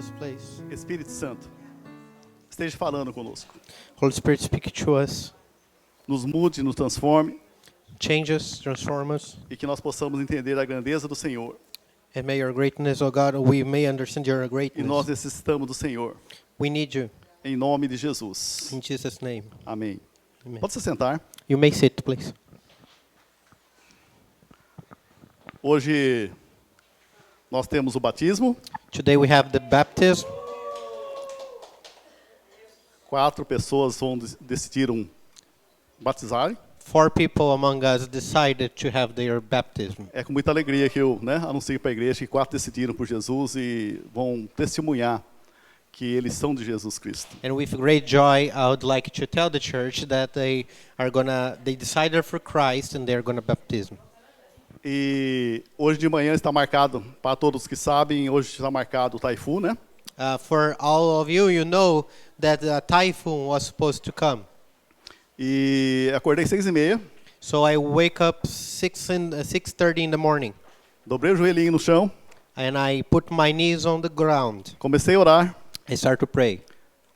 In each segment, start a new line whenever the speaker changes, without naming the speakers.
this place.
Espírito Santo, esteja falando conosco.
Holy Spirit, speak to us.
Nos mude, nos transforme
Change us, transform us.
e que nós possamos entender a grandeza do Senhor.
And may your greatness, oh God, we may understand your
E
greatness.
nós necessitamos do Senhor.
We need you.
Em nome de Jesus.
In Jesus' name.
Amém.
Amen.
Pode se sentar.
You may sit, please.
Hoje nós temos o batismo.
Today we have the baptism.
4 pessoas decidiram batizar.
4 people among us decided to have their baptism.
É com muita alegria que eu anuncio para a igreja que 4 decidiram por Jesus e vão testemunhar que eles são de Jesus Cristo.
And with great joy, I would like to tell the church that they decided for Christ and they're gonna baptism.
E hoje de manhã está marcado, para todos que sabem, hoje está marcado o Taifu, né?
For all of you, you know that a typhoon was supposed to come.
E acordei 6:30,
So I wake up 6:30 in the morning,
dobrei o joelhinho no chão,
and I put my knees on the ground.
comecei a orar.
I start to pray.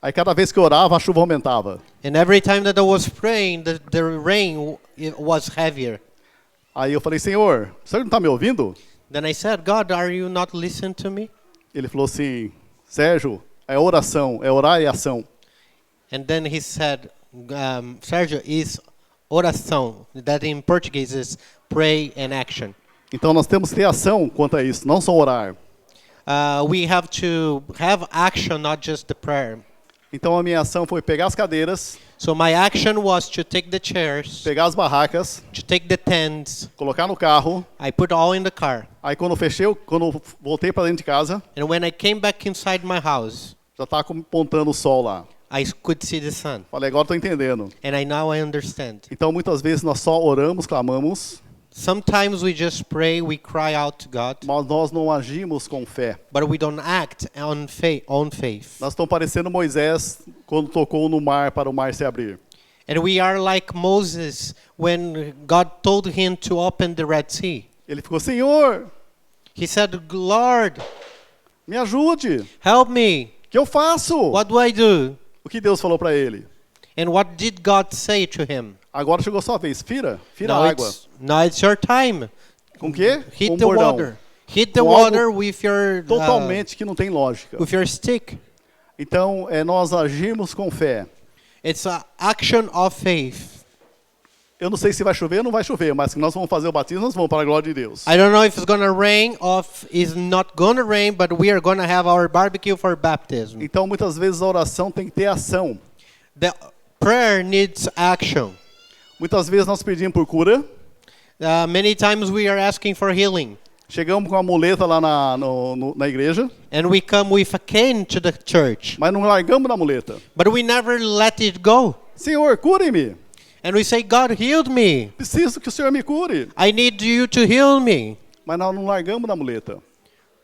Aí cada vez que eu orava, a chuva aumentava.
And every time that I was praying, the rain was heavier.
Aí eu falei, Senhor, você não está me ouvindo?
Then I said, God, are you not listening to me?
Ele falou assim, Sérgio, é oração, é orar e ação.
And then he said, Sergio, is oração, that in Portuguese is pray and action.
Então nós temos que ter ação quanto a isso, não só orar.
We have to have action, not just the prayer.
Então a minha ação foi pegar as cadeiras,
So my action was to take the chairs,
pegar as barracas,
to take the tents.
colocar no carro.
I put all in the car.
Aí quando voltei para dentro de casa,
And when I came back inside my house,
já estava apontando o sol lá.
I could see the sun.
Falei, agora estou entendendo.
And now I understand.
Então muitas vezes nós só oramos, clamamos,
Sometimes we just pray, we cry out to God,
mas nós não agimos com fé.
but we don't act on faith.
Nós estamos parecendo Moisés quando tocou no mar para o mar se abrir.
And we are like Moses when God told him to open the Red Sea.
Ele ficou, Senhor,
He said, Lord,
me ajude.
help me.
O que eu faço?
What do I do?
O que Deus falou para ele?
And what did God say to him?
Agora chegou a sua vez. Fira a água.
Now it's your time.
Com o quê?
Hit
Com
the
bordão.
water. Hit the
Com algo
water with your
Totalmente que não tem lógica.
with your stick.
Então, nós agimos com fé.
It's an action of faith.
Eu não sei se vai chover ou não vai chover, mas que nós vamos fazer o batismo, nós vamos para a glória de Deus.
I don't know if it's gonna rain or if it's not gonna rain, but we are gonna have our barbecue for baptism.
Então, muitas vezes a oração tem que ter ação.
The prayer needs action.
Muitas vezes nós pedimos por cura,
Many times we are asking for healing,
chegamos com a muleta lá na igreja,
and we come with a cane to the church,
mas não largamos da muleta.
but we never let it go.
Senhor, cure-me.
And we say, God, healed me.
Preciso que o Senhor me cure.
I need you to heal me.
Mas nós não largamos da muleta.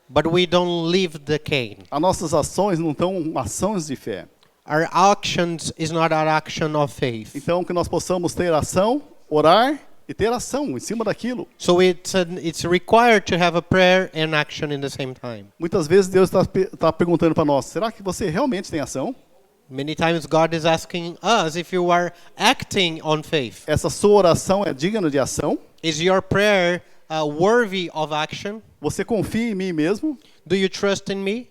But we don't leave the cane.
As nossas ações não estão ações de fé.
Our actions is not an action of faith.
Então, que nós possamos ter ação, orar e ter ação em cima daquilo.
So it's required to have a prayer and action in the same time.
Muitas vezes Deus está perguntando para nós, será que você realmente tem ação?
Many times God is asking us if you are acting on faith.
Essa sua oração é digna de ação?
Is your prayer worthy of action?
Você confia em mim mesmo?
Do you trust in me?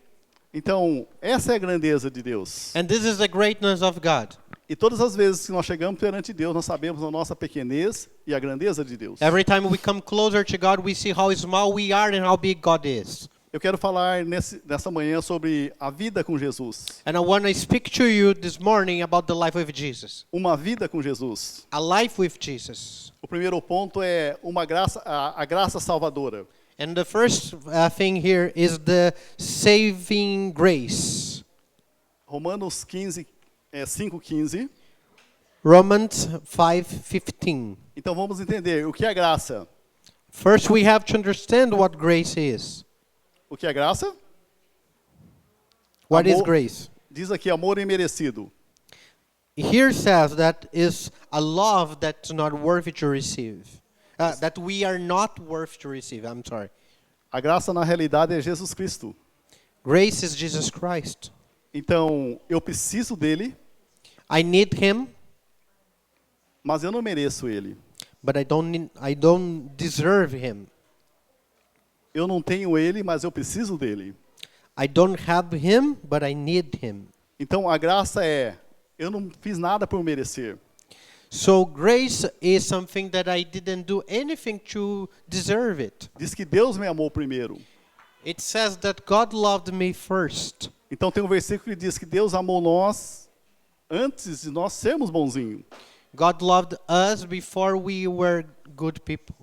Então, essa é a grandeza de Deus.
And this is the greatness of God.
E todas as vezes que nós chegamos perante Deus, nós sabemos a nossa pequenez e a grandeza de Deus.
Every time we come closer to God, we see how small we are and how big God is.
Eu quero falar nessa manhã sobre a vida com Jesus.
And I want to speak to you this morning about the life with Jesus.
Uma vida com Jesus.
A life with Jesus.
O primeiro ponto é a graça salvadora.
And the first thing here is the saving grace.
Romanos 5:15.
Romans 5:15.
Então vamos entender o que é graça.
First we have to understand what grace is.
O que é graça?
What is
Amor-
grace?
Diz aqui amor imerecido.
Here says that is a love that's not worthy to receive. That we are not worth to receive. I'm sorry.
A graça na realidade é Jesus Cristo.
Grace is Jesus Christ.
Então, eu preciso dele,
I need him,
mas eu não mereço ele.
but I don't deserve him.
Eu não tenho ele, mas eu preciso dele.
I don't have him, but I need him.
Então, a graça é, eu não fiz nada por merecer.
So grace is something that I didn't do anything to deserve it.
Diz que Deus me amou primeiro.
It says that God loved me first.
Então, tem um versículo que diz que Deus amou nós antes de nós sermos bonzinhos.
God loved us before we were good people.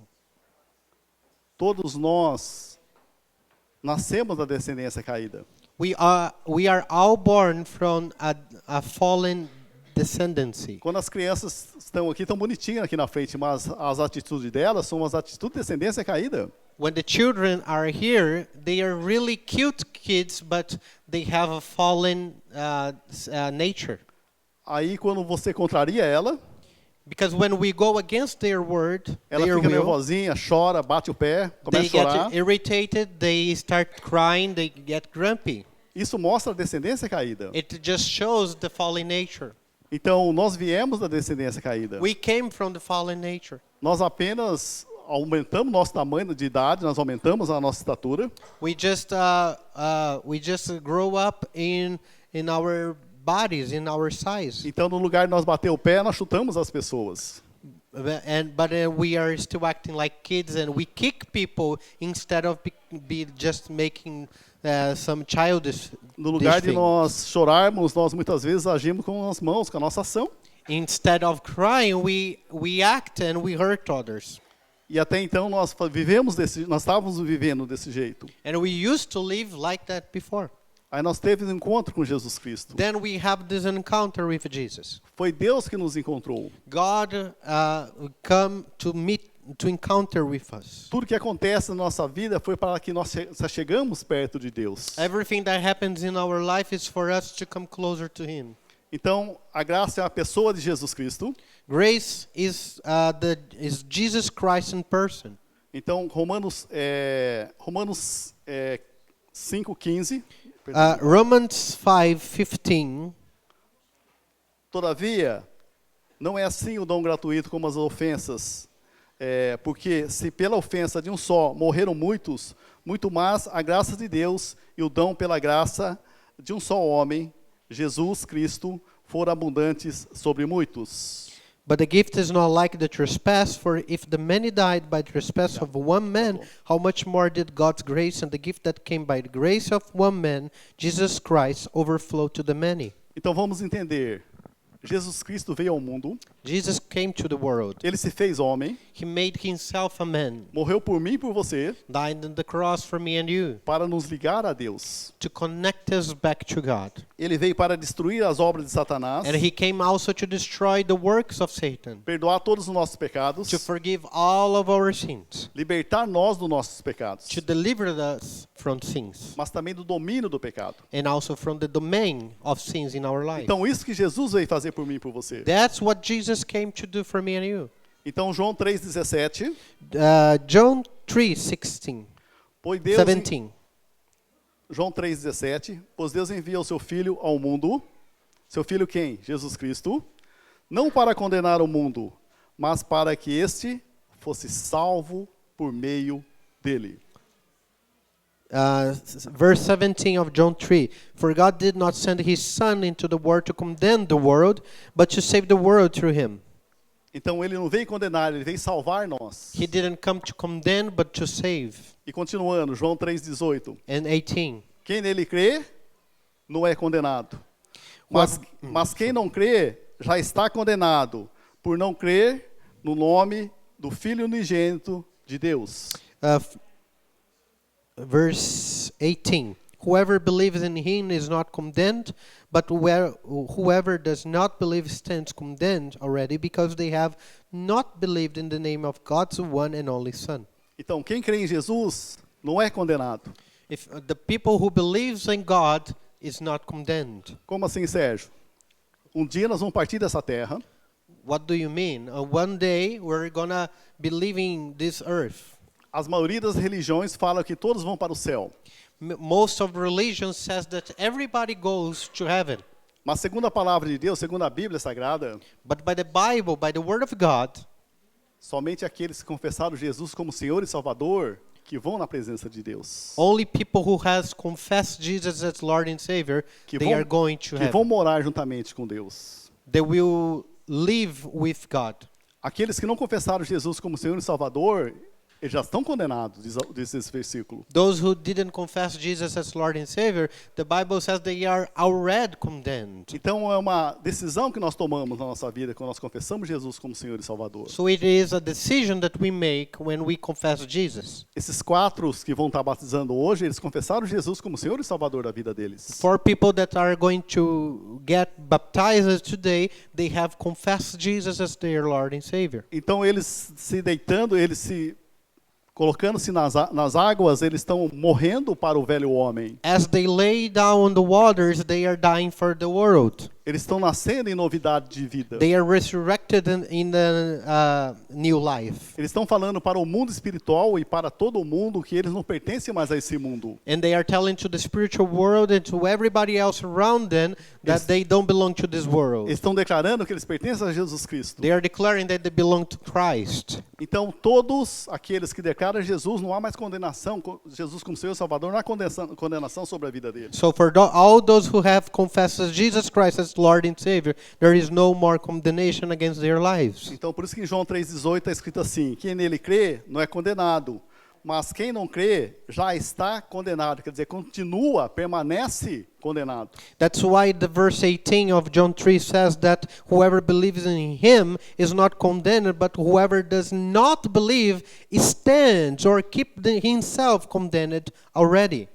Todos nós nascemos da descendência caída.
We are all born from a fallen descendancy.
Quando as crianças estão aqui, tão bonitinhas aqui na frente, mas as atitudes delas são as atitudes de descendência caída.
When the children are here, they are really cute kids, but they have a fallen nature.
Aí, quando você contraria ela,
Because when we go against their word,
ela
their
fica
will,
nervosinha, chora, bate o pé,
they
começa a chorar.
get irritated, they start crying, they get grumpy.
Isso mostra a descendência caída.
It just shows the fallen nature.
Então, nós viemos da descendência caída.
We came from the fallen nature.
Nós apenas aumentamos nosso tamanho de idade, nós aumentamos a nossa estatura.
We just grow up in our bodies, in our size.
Então, no lugar de nós bater o pé, nós chutamos as pessoas.
But we are still acting like kids, and we kick people instead of be just making some childish
No lugar de
things.
nós chorarmos, nós muitas vezes agimos com as mãos, com a nossa ação.
Instead of crying, we act and we hurt others.
E até então nós estávamos vivendo desse jeito.
And we used to live like that before.
Aí nós teve um encontro com Jesus Cristo.
Then we have this encounter with Jesus.
Foi Deus que nos encontrou.
God come to encounter with us.
Tudo que acontece na nossa vida foi para que nós chegamos perto de Deus.
Everything that happens in our life is for us to come closer to Him.
Então, a graça é a pessoa de Jesus Cristo.
Grace is Jesus Christ in person.
Então, Romanos 5:15.
Romans 5:15.
Todavia, não é assim o dom gratuito como as ofensas. Porque se pela ofensa de um só morreram muitos, muito mais a graça de Deus e o dom pela graça de um só homem, Jesus Cristo, foram abundantes sobre muitos.
But the gift is not like the trespass, for if the many died by trespass of one man, how much more did God's grace and the gift that came by the grace of one man, Jesus Christ, overflow to the many?
Então vamos entender. Jesus Cristo veio ao mundo,
Jesus came to the world.
ele se fez homem,
He made himself a man,
morreu por mim e por você,
died on the cross for me and you,
para nos ligar a Deus.
to connect us back to God.
Ele veio para destruir as obras de Satanás,
And he came also to destroy the works of Satan,
perdoar todos os nossos pecados,
to forgive all of our sins,
libertar nós dos nossos pecados,
to deliver us from sins,
mas também do domínio do pecado.
and also from the domain of sins in our life.
Então isso que Jesus veio fazer por mim e por você.
That's what Jesus came to do for me and you.
Então João 3:17,
John 3:16,
pois Deus
17.
João 3:17, pois Deus envia o seu filho ao mundo. Seu filho quem? Jesus Cristo. Não para condenar o mundo, mas para que este fosse salvo por meio dele.
Verse 17 of John 3. For God did not send his Son into the world to condemn the world, but to save the world through him.
Então ele não veio condenar, ele veio salvar nós.
He didn't come to condemn, but to save.
E continuando, João 3:18.
And 18.
Quem nele crê, não é condenado. Mas quem não crê, já está condenado, por não crer no nome do Filho unigênito de Deus.
Verse 18. Whoever believes in him is not condemned, but whoever does not believe stands condemned already, because they have not believed in the name of God's one and only Son.
Então, quem crê em Jesus não é condenado.
If the people who believes in God is not condemned.
Como assim, Sérgio? Um dia nós vamos partir dessa terra.
What do you mean? One day we're gonna be leaving this earth.
As maioria das religiões falam que todos vão para o céu.
Most of religion says that everybody goes to heaven.
Mas segundo a palavra de Deus, segundo a Bíblia Sagrada,
But by the Bible, by the Word of God,
somente aqueles que confessaram Jesus como Senhor e Salvador que vão na presença de Deus.
only people who has confessed Jesus as Lord and Savior, they are going to
que vão
heaven.
morar juntamente com Deus.
They will live with God.
Aqueles que não confessaram Jesus como Senhor e Salvador, eles já estão condenados, diz esse versículo.
Those who didn't confess Jesus as Lord and Savior, the Bible says they are already condemned.
Então é uma decisão que nós tomamos na nossa vida quando nós confessamos Jesus como Senhor e Salvador.
So it is a decision that we make when we confess Jesus.
Esses 4 que vão estar batizando hoje, eles confessaram Jesus como Senhor e Salvador da vida deles.
For people that are going to get baptized today, they have confessed Jesus as their Lord and Savior.
Então eles se deitando, eles se colocando-se nas águas, eles estão morrendo para o velho homem.
As they lay down on the waters, they are dying for the world.
Eles estão nascendo em novidade de vida.
They are resurrected in the new life.
Eles estão falando para o mundo espiritual e para todo o mundo que eles não pertencem mais a esse mundo.
And they are telling to the spiritual world and to everybody else around them that they don't belong to this world.
Eles estão declarando que eles pertencem a Jesus Cristo.
They are declaring that they belong to Christ.
Então, todos aqueles que declaram Jesus, não há mais condenação. Jesus como Senhor e Salvador, não há condenação sobre a vida deles.
So for all those who have confessed Jesus Christ as Lord and Savior, there is no more condemnation against their lives.
Então, por isso que em João 3,18 está escrito assim: quem nele crê não é condenado, mas quem não crê já está condenado. Quer dizer, continua, permanece condenado.
That's why the verse 18 of John 3 says that whoever believes in him is not condemned, but whoever does not believe stands or keep himself condemned already.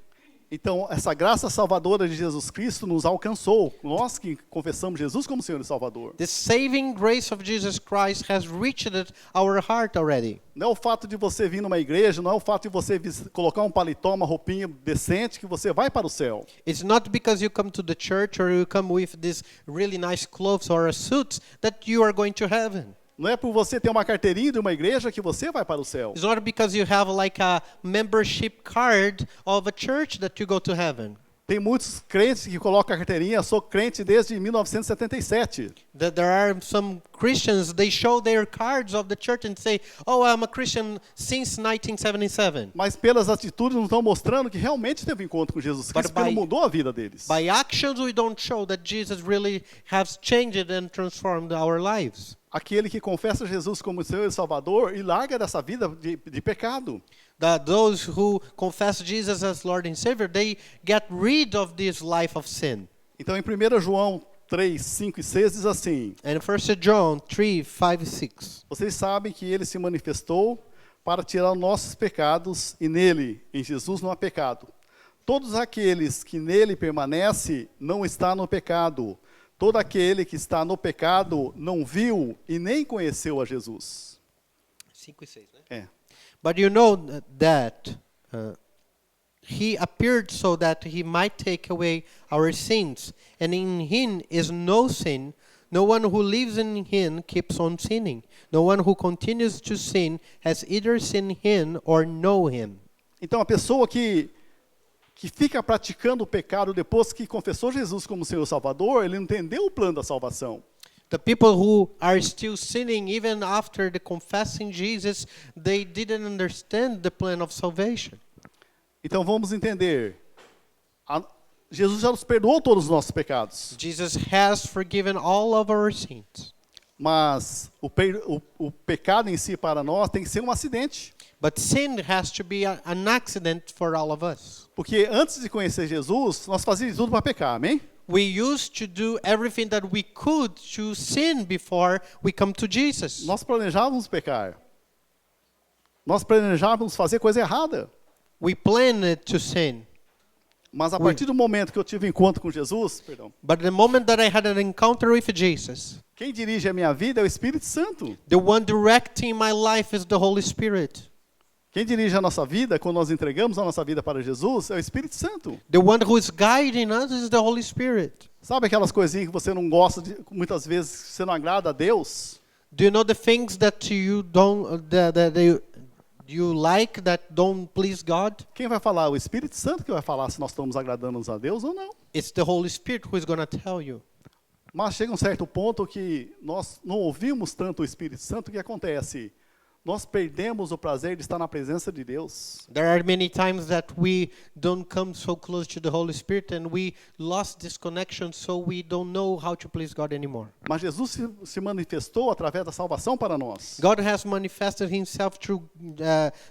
Então, essa graça salvadora de Jesus Cristo nos alcançou. Nós que confessamos Jesus como Senhor e Salvador.
The saving grace of Jesus Christ has reached our heart already.
Não é o fato de você vir numa igreja, não é o fato de você colocar um paletó, uma roupinha decente, que você vai para o céu.
It's not because you come to the church or you come with this really nice clothes or a suit that you are going to heaven.
Não é por você ter uma carteirinha de uma igreja que você vai para o céu.
It's not because you have like a membership card of a church that you go to heaven.
Tem muitos crentes que colocam a carteirinha, sou crente desde 1977.
That there are some Christians, they show their cards of the church and say, "Oh, I'm a Christian since 1977."
Mas pelas atitudes não estão mostrando que realmente teve encontro com Jesus Cristo, porque não mudou a vida deles.
By actions we don't show that Jesus really has changed and transformed our lives.
Aquele que confessa Jesus como Senhor e Salvador e larga dessa vida de pecado.
That those who confess Jesus as Lord and Savior, they get rid of this life of sin.
Então em 1 João 3, 5 e 6 diz assim:
And 1 John 3, 5 e 6.
Vocês sabem que ele se manifestou para tirar os nossos pecados e nele, em Jesus, não há pecado. Todos aqueles que nele permanecem não está no pecado. Todo aquele que está no pecado não viu e nem conheceu a Jesus.
5 e 6, né?
É.
But you know that he appeared so that he might take away our sins, and in him is no sin. No one who lives in him keeps on sinning. No one who continues to sin has either seen him or know him.
Então a pessoa que fica praticando o pecado depois que confessou Jesus como Senhor e Salvador, ele não entendeu o plano da salvação.
The people who are still sinning even after the confessing Jesus, they didn't understand the plan of salvation.
Então vamos entender. Jesus já nos perdoou todos os nossos pecados.
Jesus has forgiven all of our sins.
Mas o pecado em si para nós tem que ser um acidente.
But sin has to be an accident for all of us.
Porque antes de conhecer Jesus, nós fazíamos tudo para pecar, amém?
We used to do everything that we could to sin before we come to Jesus.
Nós planejávamos pecar. Nós planejávamos fazer coisa errada.
We planned to sin.
Mas a partir do momento que eu tive encontro com Jesus,
But the moment that I had an encounter with Jesus,
quem dirige a minha vida é o Espírito Santo.
the one directing my life is the Holy Spirit.
Quem dirige a nossa vida, quando nós entregamos a nossa vida para Jesus, é o Espírito Santo.
The one who is guiding us is the Holy Spirit.
Sabe aquelas coisinhas que você não gosta, muitas vezes você não agrada a Deus?
Do you know the things that you don't Do you like that don't please God?
Quem vai falar? O Espírito Santo que vai falar se nós estamos agradando a Deus ou não.
It's the Holy Spirit who is going to tell you.
Mas chega um certo ponto que nós não ouvimos tanto o Espírito Santo, o que acontece? Nós perdemos o prazer de estar na presença de Deus.
There are many times that we don't come so close to the Holy Spirit and we lost this connection, so we don't know how to please God anymore.
Mas Jesus se manifestou através da salvação para nós.
God has manifested himself through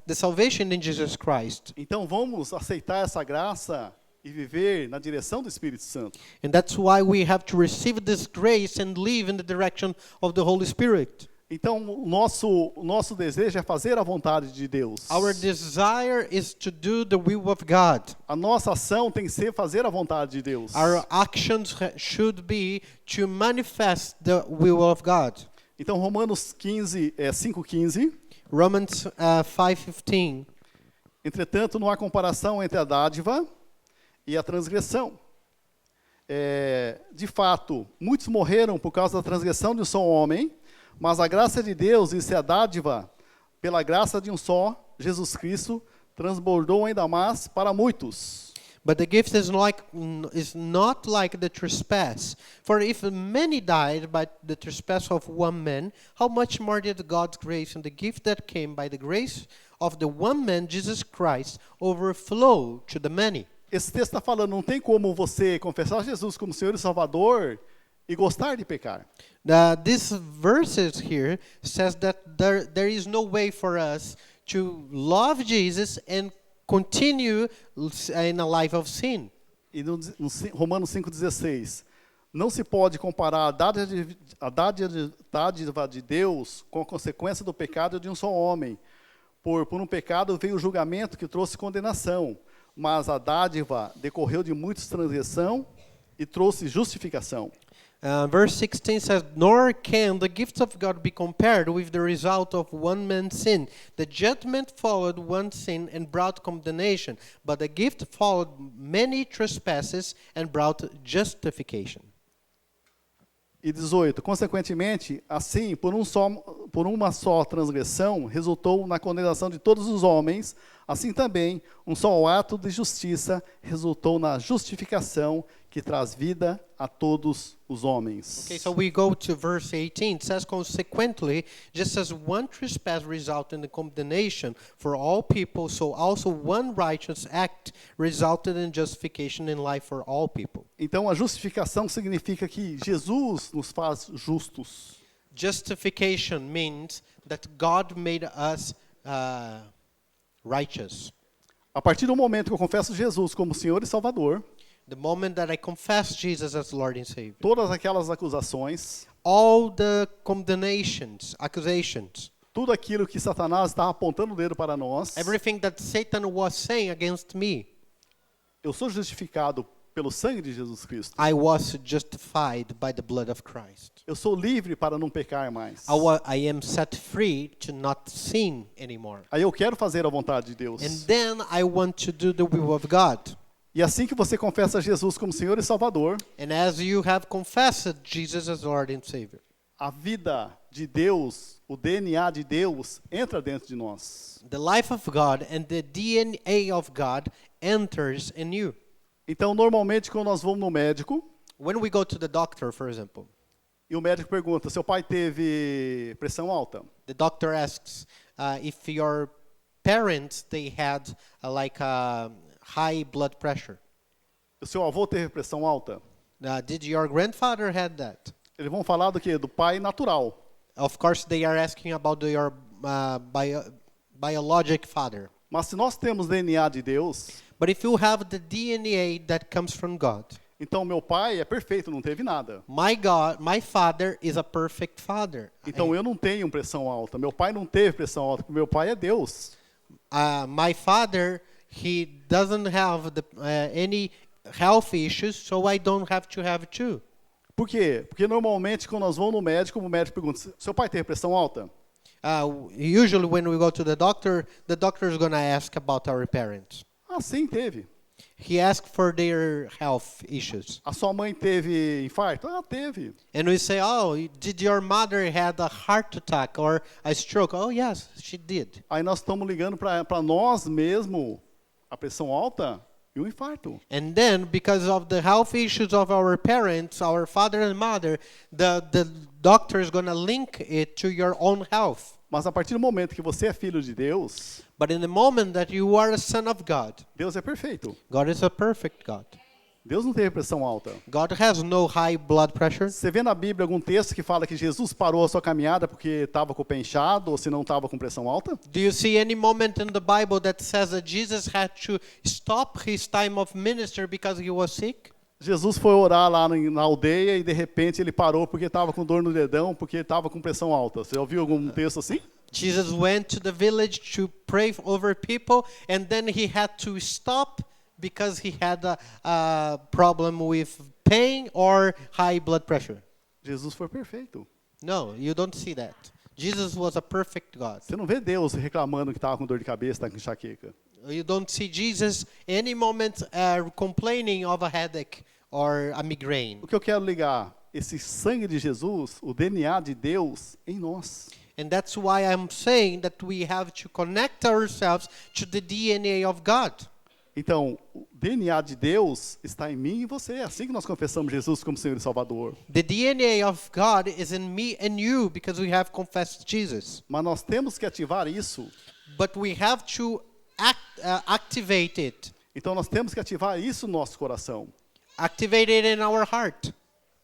the salvation in Jesus Christ.
Então vamos aceitar essa graça e viver na direção do Espírito Santo.
And that's why we have to receive this grace and live in the direction of the Holy Spirit.
Então o nosso desejo é fazer a vontade de Deus.
Our desire is to do the will of God.
A nossa ação tem que ser fazer a vontade de Deus.
Our actions should be to manifest the will of God.
Então Romanos 5:15.
Romans 5:15.
Entretanto, não há comparação entre a dádiva e a transgressão. De fato, muitos morreram por causa da transgressão de um só homem, mas a graça de Deus, isso é a dádiva, pela graça de um só, Jesus Cristo, transbordou ainda mais para muitos.
But the gift is not like the trespass. For if many died by the trespass of one man, how much more did God's grace and the gift that came by the grace of the one man, Jesus Christ, overflow to the many?
Esse texto está falando, não tem como você confessar Jesus como Senhor e Salvador e gostar de pecar.
This verses here says that there is no way for us to love Jesus and continue in a life of sin.
E no Romanos 5,16, não se pode comparar a dádiva de Deus com a consequência do pecado de um só homem. Por um pecado veio o julgamento que trouxe condenação, mas a dádiva decorreu de muitos transgressão e trouxe justificação.
Verse 16 says, "Nor can the gift of God be compared with the result of one man's sin. The judgment followed one sin and brought condemnation, but the gift followed many trespasses and brought justification."
E 18, consequentemente, assim, por uma só transgressão, resultou na condenação de todos os homens, assim também, um só ato de justiça resultou na justificação que traz vida a todos os homens.
Okay, so we go to verse 18. It says, "Consequently, just as one trespass resulted in the condemnation for all people, so also one righteous act resulted in justification in life for all people."
Então, a justificação significa que Jesus nos faz justos.
Justification means that God made us righteous.
A partir do momento que eu confesso Jesus como Senhor e Salvador,
The moment that I confess Jesus as Lord and Savior,
todas aquelas acusações,
all the accusations,
tudo aquilo que Satanás estava apontando o dedo para nós,
everything that Satan was saying against me,
eu sou justificado pelo sangue de Jesus Cristo.
I was justified by the blood of Christ.
Eu sou livre para não pecar mais.
I am set free to not sin anymore.
Aí eu quero fazer a vontade de Deus.
And then I want to do the will of God.
E assim que você confessa Jesus como Senhor e Salvador,
And as you have confessed Jesus as Lord and Savior,
a vida de Deus, o DNA de Deus entra dentro de nós.
the life of God and the DNA of God enters in you.
Então, normalmente, quando nós vamos no médico,
When we go to the doctor, for example,
e o médico pergunta, seu pai teve pressão alta?
the doctor asks if your parents they had high blood pressure.
O seu avô teve pressão alta?
Did your grandfather had that?
Eles vão falar do quê? Do pai natural.
Of course, they are asking about your biologic father.
Mas se nós temos DNA de Deus,
But if you have the DNA that comes from God,
então meu pai é perfeito, não teve nada.
my father is a perfect father.
Então eu não tenho pressão alta. Meu pai não teve pressão alta, porque meu pai é Deus.
My father, he doesn't have any health issues, so I don't have to have too.
Por quê? Porque normalmente quando nós vamos no médico, o médico pergunta, seu pai teve pressão alta?
Usually when we go to the doctor is going to ask about our parents.
Ah, sim, teve.
He asked for their health issues.
A sua mãe teve infarto? Ah, teve.
And we say, oh, did your mother had a heart attack or a stroke? Oh, yes, she did.
Aí nós estamos ligando para nós mesmo a pressão alta e o infarto.
And then, because of the health issues of our parents, our father and mother, the doctor is going to link it to your own health.
Mas a partir do momento que você é filho de Deus,
But in the moment that you are a son of God,
Deus é perfeito.
God is a perfect God.
Deus não teve pressão alta.
God has no high blood pressure.
Você vê na Bíblia algum texto que fala que Jesus parou a sua caminhada porque estava com o pé inchado ou se não estava com pressão alta?
Do you see any moment in the Bible that says that Jesus had to stop his time of ministry because he was sick?
Jesus foi orar lá na aldeia e de repente ele parou porque estava com dor no dedão, porque estava com pressão alta. Você já ouviu algum texto assim?
Jesus went to the village to pray over people, and then he had to stop because he had a problem with pain or high blood pressure.
Jesus foi perfeito.
No, you don't see that. Jesus was a perfect God.
Você não vê Deus reclamando que estava com dor de cabeça, estava com enxaqueca.
You don't see Jesus any moment complaining of a headache or a migraine.
O que eu quero ligar? Esse sangue de Jesus, o DNA de Deus em nós.
And that's why I'm saying that we have to connect ourselves to the DNA of God.
Então, o DNA de Deus está em mim e você. É assim que nós confessamos Jesus como Senhor e Salvador.
The DNA of God is in me and you because we have confessed Jesus.
Mas nós temos que ativar isso.
But we have to activate it.
Então, nós temos que ativar isso no nosso coração.
Activate it in our heart.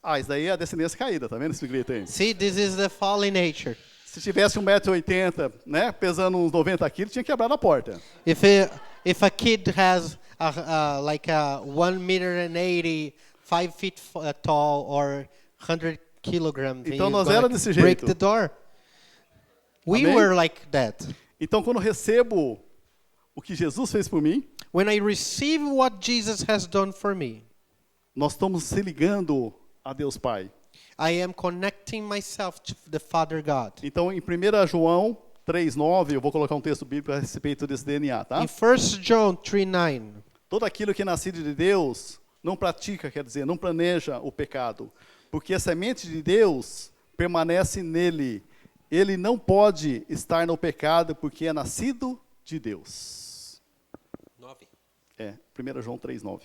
Ah, isso daí é a descendência caída, tá vendo esse grito aí?
See, this is the fallen nature.
Se tivesse 1,80 m, né, pesando uns 90 quilos, tinha quebrado a porta.
If a kid has like a 1 meter and 80, 5 feet tall or 100 kilograms,
Então
he's
nós
gonna
era desse
break
jeito.
the door. We
Amém?
were like that.
Então, quando eu recebo o que Jesus fez por mim,
When I receive what Jesus has done for me,
nós estamos se ligando a Deus Pai.
I am connecting myself to the Father God.
Então, em 1 João 3,9, eu vou colocar um texto bíblico a respeito desse DNA, tá?
In 1 John 3:9,
Todo aquilo que é nascido de Deus não pratica, quer dizer, não planeja o pecado. Porque a semente de Deus permanece nele. Ele não pode estar no pecado porque é nascido de Deus. 1 João 3,9.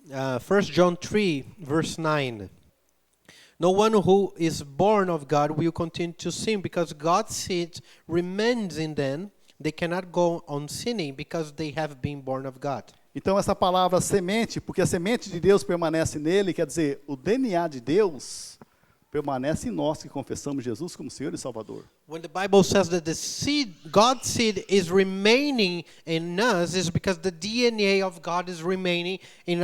1 John 3, verse 9. No one who is born of God will continue to sin because God's seed remains in them. They cannot go on sinning because they have been born of God.
Então, essa palavra semente, porque a semente de Deus permanece nele, quer dizer, o DNA de Deus permanece em nós que confessamos Jesus como Senhor e Salvador.
When the Bible says that the seed, God's seed is remaining in us, is because the DNA of God is remaining in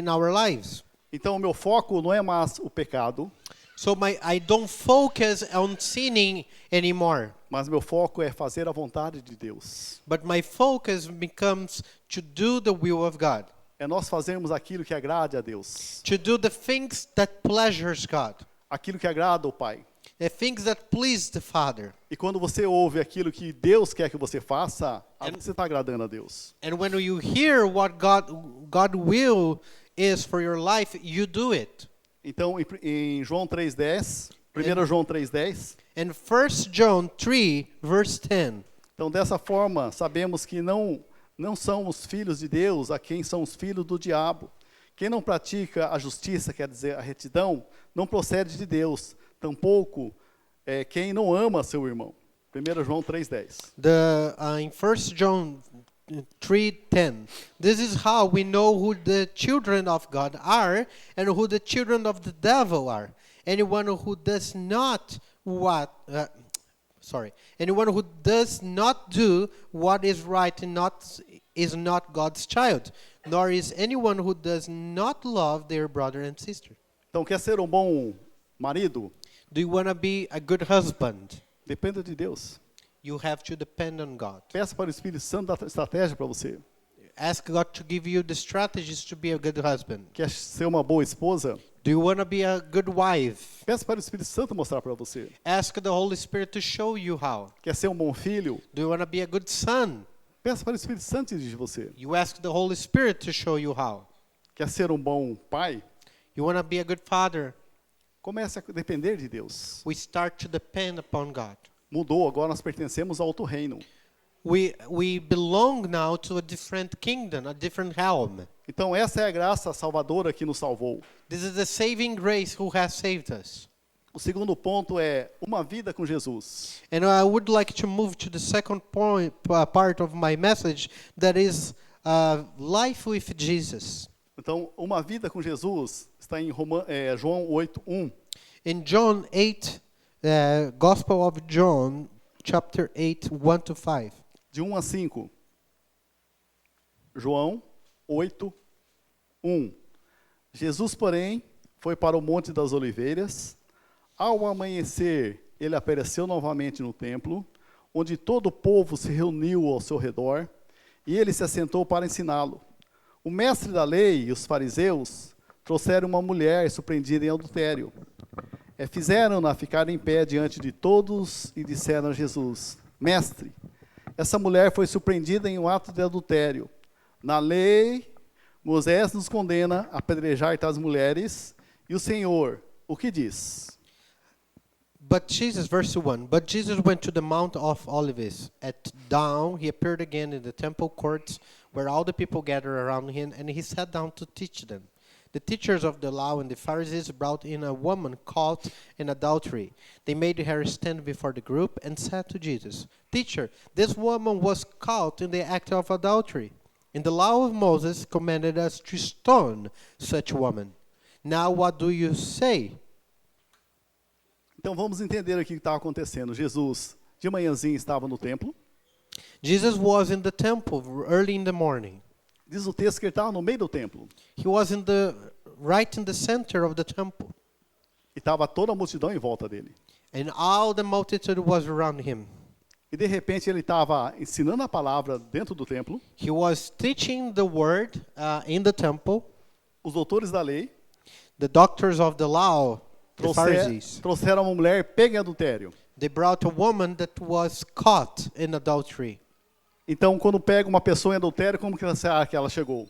our lives.
Então, o meu foco não é mais o pecado,
So I don't focus on sinning anymore.
mas meu foco é fazer a vontade de Deus.
But my focus becomes to do the will of God.
É nós fazermos aquilo que agrade a Deus.
To do the things that pleasures God.
Aquilo que agrada ao Pai.
The things that please the Father.
E quando você ouve aquilo que Deus quer que você faça, aí você está agradando a Deus.
And when you hear what God will is for your life, you do it.
Então, em João 3,10, 1 João 3,10,
And 1 John 3, verse 10.
então dessa forma sabemos que não são os filhos de Deus a quem são os filhos do diabo. Quem não pratica a justiça, quer dizer, a retidão, não procede de Deus. Tampouco quem não ama seu irmão. 1 João 3,10.
In 1 John 3:10, this is how we know who the children of God are and who the children of the devil are. Anyone who does not do what is right is not God's child, nor is anyone who does not love their brother and sister.
Então, quer ser um bom marido?
Do you want to be a good husband?
Dependa de Deus.
You have to depend on God.
Peça para o Espírito Santo dar estratégia para você.
Ask God to give you the strategies to be a good husband.
Quer ser uma boa esposa?
Do you want to be a good wife?
Peça para o Espírito Santo mostrar para você.
Ask the Holy Spirit to show you how.
Quer ser um bom filho?
Do you want to be a good son?
Peça para o Espírito Santo dirigir você.
You ask the Holy Spirit to show you how.
Quer ser um bom pai?
You want to be a good father?
Comece a depender de Deus.
We start to depend upon God.
Mudou, agora nós pertencemos ao outro reino.
We belong now to a different kingdom, a different realm.
Então essa é a graça salvadora que nos salvou.
This is the saving grace who has saved us.
O segundo ponto é uma vida com Jesus.
And I would like to move to the second point, part of my message, that is life with Jesus.
Então, uma vida com Jesus está em João 8:1.
In John 8, Gospel of John, chapter 8, 1 to 5.
De 1 a 5. João 8:1. Jesus, porém, foi para o Monte das Oliveiras. Ao amanhecer, ele apareceu novamente no templo, onde todo o povo se reuniu ao seu redor, e ele se assentou para ensiná-lo. O mestre da lei e os fariseus trouxeram uma mulher surpreendida em adultério. Fizeram-na ficar em pé diante de todos e disseram a Jesus: Mestre, essa mulher foi surpreendida em um ato de adultério. Na lei, Moisés nos condena a apedrejar tais mulheres. E o Senhor, o que diz?
But Jesus, verse 1, but Jesus went to the Mount of Olives. At dawn, he appeared again in the temple courts where all the people gathered around him, and he sat down to teach them. The teachers of the law and the Pharisees brought in a woman caught in adultery. They made her stand before the group and said to Jesus, Teacher, this woman was caught in the act of adultery. And the law of Moses commanded us to stone such woman. Now what do you say?
Então vamos entender aqui o que estava acontecendo. Jesus, de manhãzinha, estava no templo.
Jesus was in the temple early in the morning.
Diz o texto que ele estava no meio do templo.
He was right in the center of the temple.
E estava toda a multidão em volta dele.
And all the multitude was around him.
E de repente ele estava ensinando a palavra dentro do templo.
He was teaching the word in the temple.
Os doutores da lei
The doctors of the law, the Pharisees,
trouxeram uma mulher pega em adultério.
they brought a woman that was caught in adultery.
Então, quando pega uma pessoa em adultério, como que você acha que ela chegou?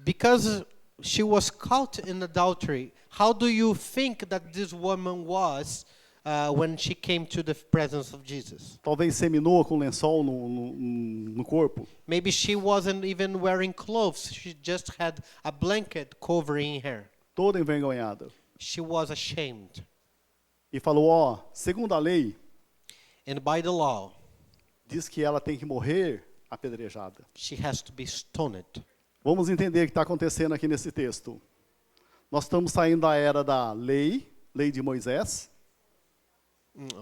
Because she was caught in adultery, how do you think that this woman was when she came to the presence of Jesus?
Talvez seminua com lençol no corpo.
Maybe she wasn't even wearing clothes. She just had a blanket covering her.
Toda envergonhada.
She was ashamed.
E falou, segundo a lei,
And by the law,
diz que ela tem que morrer apedrejada.
she has to be stoned.
Vamos entender o que está acontecendo aqui nesse texto. Nós estamos saindo da era da lei de Moisés.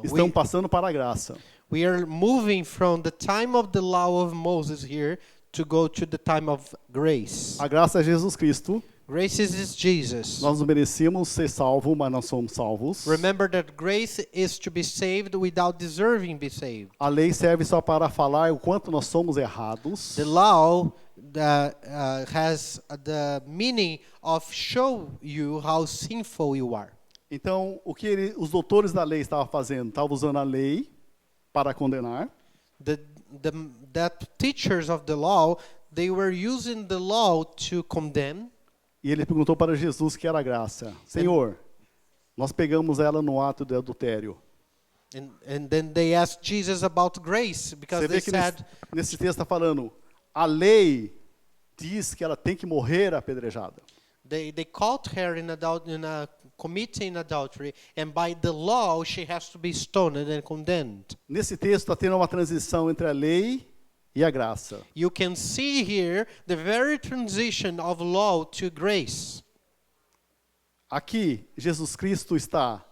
Estamos passando para a graça.
We are moving from the time of the law of Moses here to go to the time of grace.
A graça é Jesus Cristo.
Grace is Jesus.
Nós não merecíamos ser salvos, mas nós somos salvos.
Remember that grace is to be saved without deserving be saved.
A lei serve só para falar o quanto nós somos errados.
The law has the meaning of show you how sinful you are.
Então, o que os doutores da lei estavam fazendo? Estavam usando a lei para condenar.
That teachers of the law, they were using the law to condemn.
E ele perguntou para Jesus que era graça. Senhor, nós pegamos ela no ato de adultério.
And then they asked Jesus about grace because
Você
they
vê que
said,
nesse texto está falando, a lei diz que ela tem que morrer apedrejada.
they caught her in committing adultery, and by the law she has to be stoned and condemned.
Nesse texto está tendo uma transição entre a lei e a graça.
You can see here the very transition of law to grace.
Aqui, Jesus Cristo está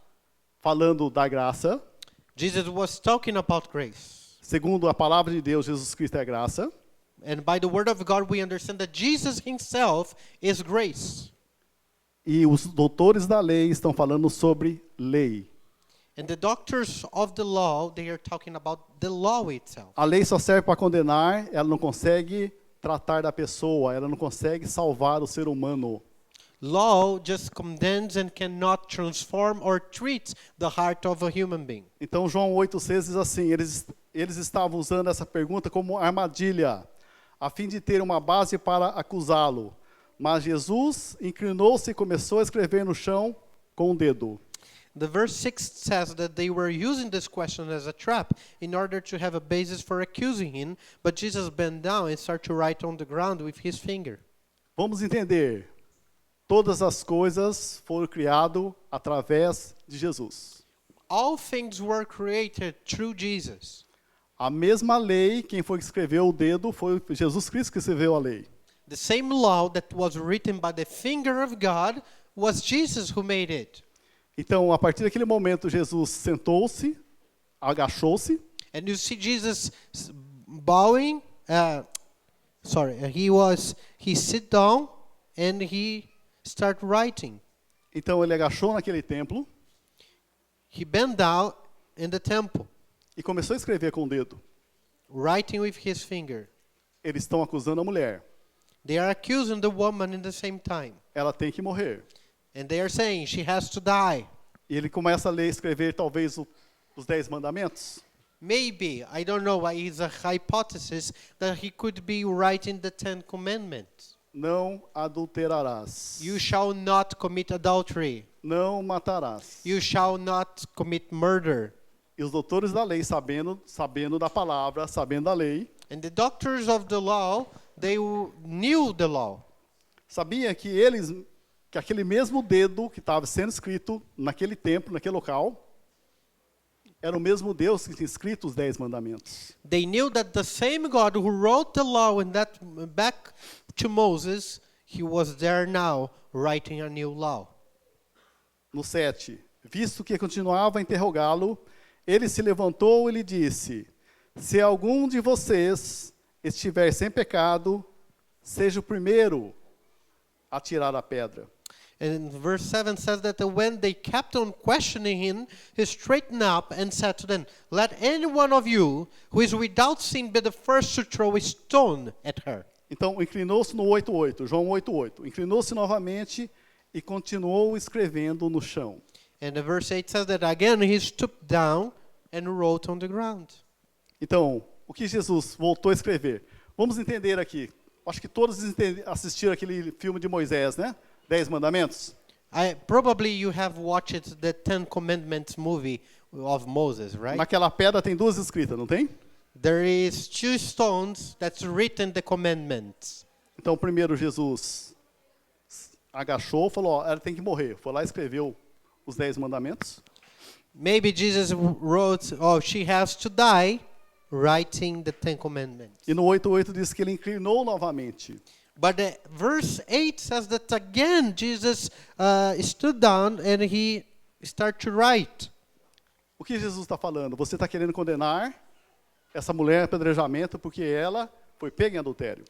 falando da graça.
Jesus was talking about grace.
Segundo a palavra de Deus, Jesus Cristo é graça.
And by the word of God, we understand that Jesus himself is grace.
E os doutores da lei estão falando sobre lei.
And the doctors of the law, they are talking about the law itself.
A lei só serve para condenar, ela não consegue tratar da pessoa, ela não consegue salvar o ser humano.
Law just condemns and cannot transform or treat the heart of a human being.
Então João 8,6 diz assim, eles estavam usando essa pergunta como armadilha, a fim de ter uma base para acusá-lo. Mas Jesus inclinou-se e começou a escrever no chão com o dedo.
The verse 6 says that they were using this question as a trap in order to have a basis for accusing him, but Jesus bent down and started to write on the ground with his finger.
Vamos entender. Todas as coisas foram criadas através de Jesus.
All things were created through Jesus.
A mesma lei, quem foi que escreveu o dedo foi Jesus Cristo que escreveu a lei.
The same law that was written by the finger of God was Jesus who made it.
Então, a partir daquele momento, Jesus sentou-se, agachou-se,
And you see Jesus bowing. He sit down and he start writing.
então ele agachou naquele templo
He bent down in the temple,
e começou a escrever com o dedo.
writing with his finger.
Eles estão acusando a mulher.
They are accusing the woman in the same time.
Ela tem que morrer.
And they are saying she has to die.
E ele começa a ler, escrever talvez os 10 mandamentos.
Maybe, I don't know, it's a hypothesis that he could be writing the 10 commandments.
Não adulterarás.
You shall not commit adultery.
Não matarás.
You shall not commit murder.
E os doutores da lei, sabendo da palavra, sabendo da lei,
And the doctors of the law, they knew the law.
sabia que aquele mesmo dedo que estava sendo escrito naquele templo, naquele local, era o mesmo Deus que tinha escrito os 10 mandamentos.
They knew that the same God who wrote the law and that back to Moses, he was there now writing a new law.
No 7, visto que continuava a interrogá-lo, ele se levantou e lhe disse: se algum de vocês estiver sem pecado, seja o primeiro a tirar a pedra.
And verse 7 says that when they kept on questioning him, he straightened up and said to them, let any one of you who is without sin be the first to throw a stone at her.
Então, inclinou-se no 8:8, João 8:8. Inclinou-se novamente e continuou escrevendo no chão.
And the verse 8 says that again he stooped down and wrote on the ground.
Então, o que Jesus voltou a escrever? Vamos entender aqui. Acho que todos assistiram aquele filme de Moisés, né? 10 mandamentos.
Probably you have watched the 10 Commandments movie of Moses, right?
Naquela pedra tem 2 escritas, não tem?
There is 2 stones that's written the commandments.
Então, primeiro Jesus agachou, falou, ó, ela tem que morrer. Foi lá e escreveu os 10 mandamentos.
Maybe Jesus wrote, oh, she has to die, writing the 10 Commandments.
E no 8:8 diz que ele inclinou novamente.
But verse 8 says that again Jesus stood down and he started to write.
O que Jesus está falando? Você está querendo condenar essa mulher a apedrejamento porque ela foi pega em adultério.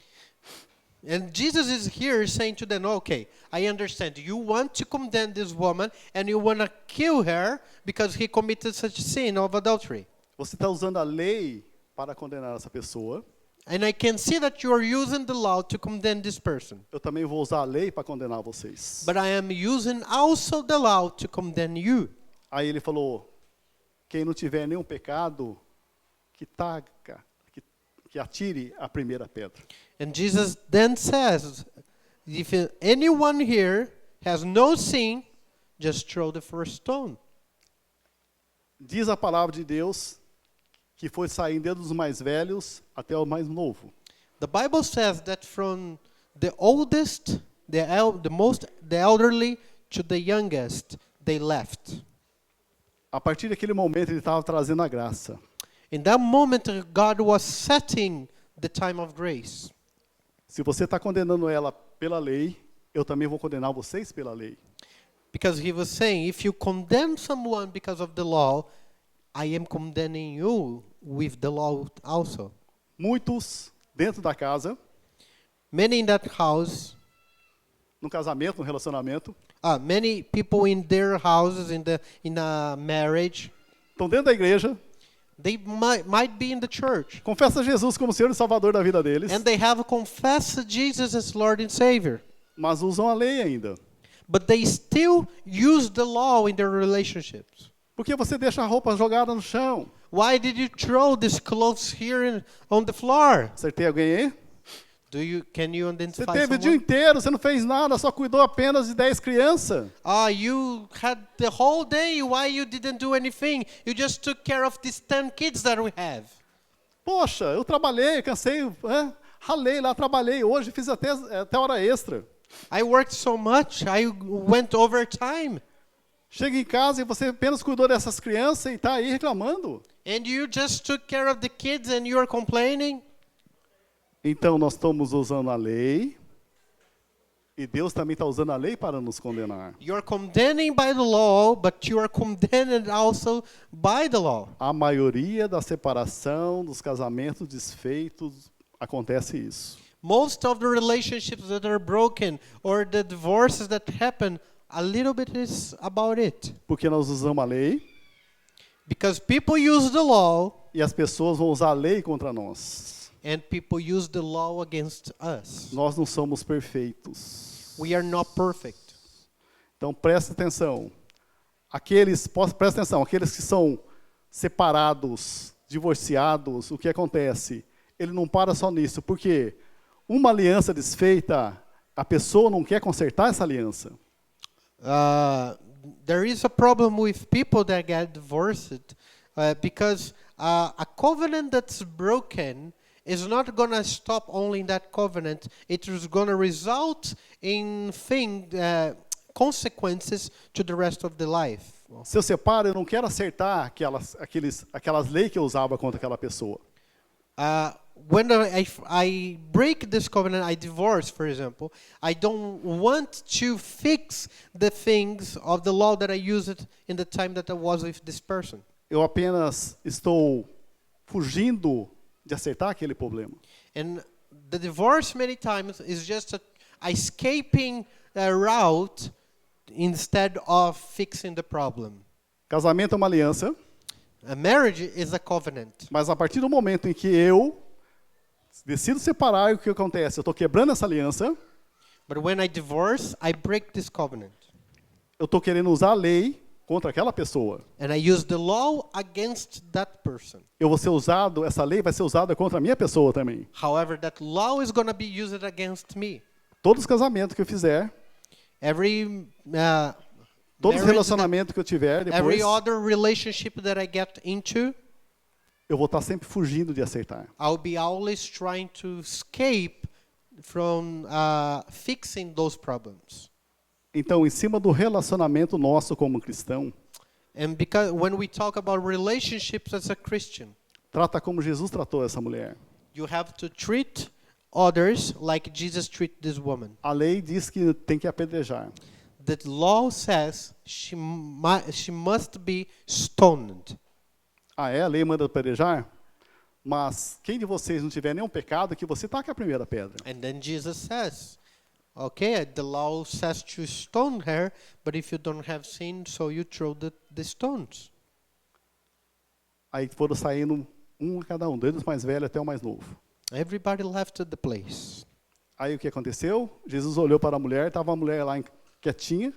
And Jesus is here saying to them, okay, I understand. You want to condemn this woman and you want to kill her because he committed such sin of adultery.
Você está usando a lei para condenar essa pessoa.
And I can see that you are using the law to condemn this person.
Eu também vou usar a lei para condenar vocês.
But I am using also the law to condemn you.
Aí ele falou, quem não tiver nenhum pecado, que atire a primeira pedra.
And Jesus then says, if anyone here has no sin, just throw the first stone.
Diz a palavra de Deus que foi saindo desde os mais velhos até o mais novo.
The Bible says that from the oldest, the elderly, to the youngest, they left.
A partir daquele momento ele estava trazendo a graça.
In that moment, God was setting the time of grace.
Se você está condenando ela pela lei, eu também vou condenar vocês pela lei.
Because he was saying, if you condemn someone because of the law, I am condemning you with the law also.
Muitos dentro da casa,
Many in that house,
no casamento, no relacionamento,
many people in their houses, in a marriage,
estão dentro da igreja,
they might be in the church.
confessa Jesus como Senhor e Salvador da vida deles,
And they have confessed Jesus as Lord and Savior.
mas usam a lei ainda.
But they still use the law in their relationships.
Porque você deixa a roupa jogada no chão.
Why did you throw these clothes here on the floor?
Acertei alguém aí?
Can you
Você
identify
teve o dia
someone?
inteiro, você não fez nada, só cuidou apenas de 10 crianças.
You had the whole day. Why you didn't do anything? You just took care of these 10 kids that we have.
Poxa, eu trabalhei, cansei, ralei lá, trabalhei hoje, fiz até hora extra.
I worked so much. I went overtime.
Chega em casa e você apenas cuidou dessas crianças e está aí reclamando.
And you just took care of the kids and you're complaining?
Então nós estamos usando a lei e Deus também está usando a lei para nos condenar.
You're condemning by the law, but you are condemned also by the law.
A maioria da separação, dos casamentos desfeitos, acontece isso.
Most of the relationships that are broken or the divorces that happen, a little bit is about it.
Porque nós usamos a lei
Because people use the law
e as pessoas vão usar a lei contra nós.
and people use the law against us.
Nós não somos perfeitos.
We are not perfect.
Então presta atenção. Presta atenção, aqueles que são separados, divorciados, o que acontece? Ele não para só nisso, porque uma aliança desfeita, a pessoa não quer consertar essa aliança.
There is a problem with people that get divorced because a covenant that's broken is not going to stop only in that covenant. It is going to result in consequences to the rest of the life.
Se eu separo, eu não quero acertar aquelas leis que eu usava contra aquela pessoa.
When I break this covenant, I divorce, for example, I don't want to fix the things of the law that I used in the time that I was with this person.
Eu apenas estou fugindo de acertar aquele problema.
And the divorce many times is just a escaping route instead of fixing the problem.
Casamento é uma aliança,
A marriage is a covenant.
mas a partir do momento em que eu decido separar, o que acontece? Eu estou quebrando essa aliança,
But when I divorce, I break this covenant.
eu estou querendo usar a lei contra aquela pessoa.
And I use the law against that person.
Essa lei vai ser usada contra a minha pessoa também.
However, that law is going to be used against me.
Todos os casamentos que eu fizer, todos os relacionamentos que eu tiver depois,
every other relationship that I get into,
eu vou estar sempre fugindo de acertar.
I'll be always trying to escape from fixing those problems.
Então, em cima do relacionamento nosso como cristão,
And because when we talk about relationships as a Christian,
trata como Jesus tratou essa mulher.
you have to treat others like Jesus treated this woman.
A lei diz que tem que apedrejar.
The law says she must be stoned.
Ah, é? A lei manda apedrejar? Mas quem de vocês não tiver nenhum pecado, que você taque a primeira pedra.
And then Jesus says, okay, the law says to stone her, but if you don't have sin, so you throw the stones.
Aí foram saindo um a cada um, desde os mais velhos até o mais novo.
Everybody left the place.
Aí o que aconteceu? Jesus olhou para a mulher, estava a mulher lá quietinha.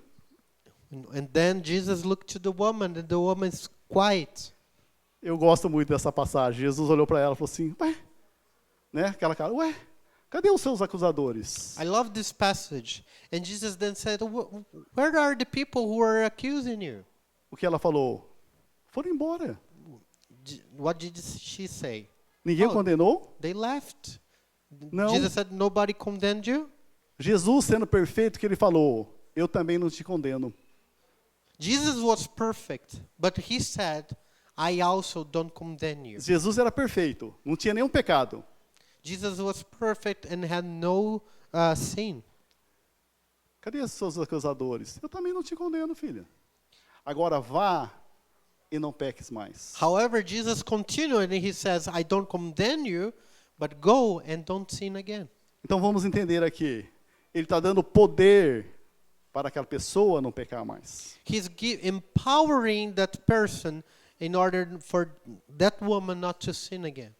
And then Jesus looked to the woman, and the woman is quiet.
Eu gosto muito dessa passagem. Jesus olhou para ela e falou assim, ué, né? Aquela cara, ué, cadê os seus acusadores?
I love this passage. And Jesus then said, where are the people who are accusing you?
O que ela falou? Foram embora.
What did she say?
Ninguém condenou?
They left.
Não.
Jesus said, nobody condemned you?
Jesus, sendo perfeito, que ele falou, eu também não te condeno.
Jesus was perfect, but he said, I also don't condemn you.
Jesus era perfeito, não tinha nenhum pecado.
Jesus was perfect and had no sin.
Cadê os seus acusadores? Eu também não te condeno, filha. Agora vá e não peques mais.
However, Jesus continued and he says, I don't condemn you, but go and don't sin again.
Então vamos entender aqui. Ele está dando poder para aquela pessoa não pecar mais.
He's empowering that person in order for that woman not to sin again.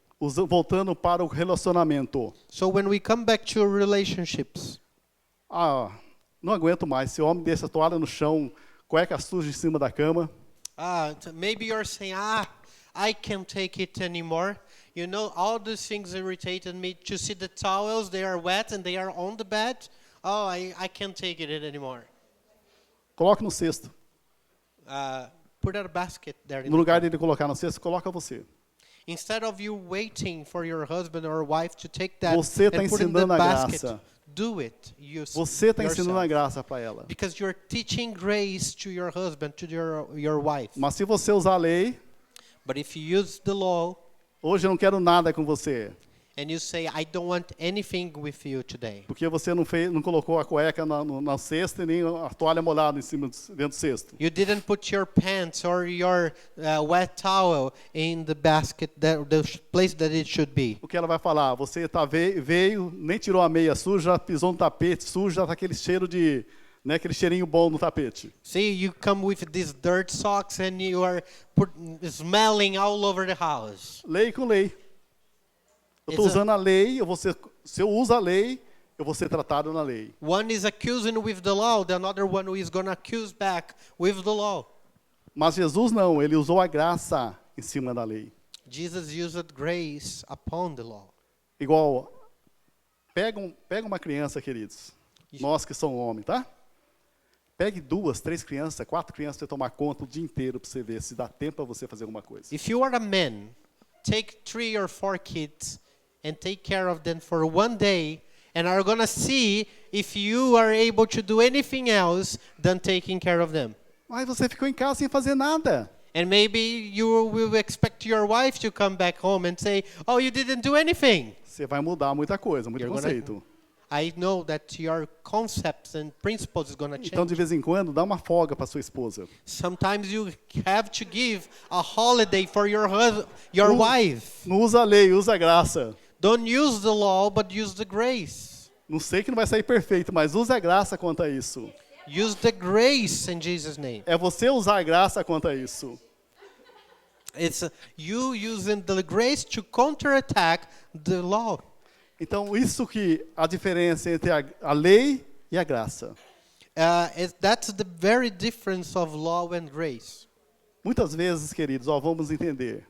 Voltando para o relacionamento.
So when we come back to relationships,
não aguento mais. Se o homem deixa a toalha no chão, cueca suja em cima da cama.
maybe you're saying, I can't take it anymore. You know, all these things irritated me. To see the towels, they are wet and they are on the bed. Oh, I can't take it anymore.
Coloque no cesto.
Put a basket there. In
No
the
lugar
car.
dele colocar no cesto, coloca você.
Instead of you waiting for your husband or wife to take that
Você está
and put in the
ensinando a
basket,
graça.
do it
Você está ensinando a
yourself.
graça para ela.
Because you're teaching grace to your husband, to your wife.
Mas se você usar a lei,
But if you use the law
hoje eu não quero nada com você.
and you say, I don't want anything with you today,
Porque você não colocou a cueca na cesta e nem a toalha molhada em cima dentro do cesto.
you didn't put your pants or your wet towel in the basket, the place that it should be.
O que ela vai falar? Você veio, nem tirou a meia suja, já pisou no tapete sujo, já tá aquele cheiro de, né, aquele cheirinho bom no tapete.
See, you come with these dirt socks and you are smelling all over the house.
Lei com lei. Eu estou
It's a-
usando a lei, se eu uso a lei, eu vou ser tratado na lei.
One is accusing with the law, the other one is going to accuse back with the law.
Mas Jesus não, ele usou a graça em cima da lei.
Jesus used grace upon the law.
Igual, pega uma criança, queridos, nós que somos homens, tá? Pegue 2, 3 crianças, 4 crianças para você tomar conta o dia inteiro para você ver se dá tempo para você fazer alguma coisa.
If you are a man, take 3 or 4 kids and take care of them for one day, and are going to see if you are able to do anything else than taking care of them.
Mas você ficou em casa sem fazer nada.
And maybe you will expect your wife to come back home and say, oh, you didn't do anything.
Você vai mudar muita coisa, muito
You're
conceito.
I know that your concepts and principles is going to
Então,
change.
de vez em quando, dá uma folga para sua esposa.
Sometimes you have to give a holiday for your your
U-
wife.
Não usa a lei, usa a graça.
Don't use the law, but use the grace.
Não sei que não vai sair perfeito, mas use a graça quanto a isso.
Use the grace in Jesus' name.
É você usar a graça quanto a isso.
It's you using the grace to counterattack the law.
Então, isso que a diferença entre a lei e a graça.
That's the very difference of law and grace.
Muitas vezes, queridos, vamos entender.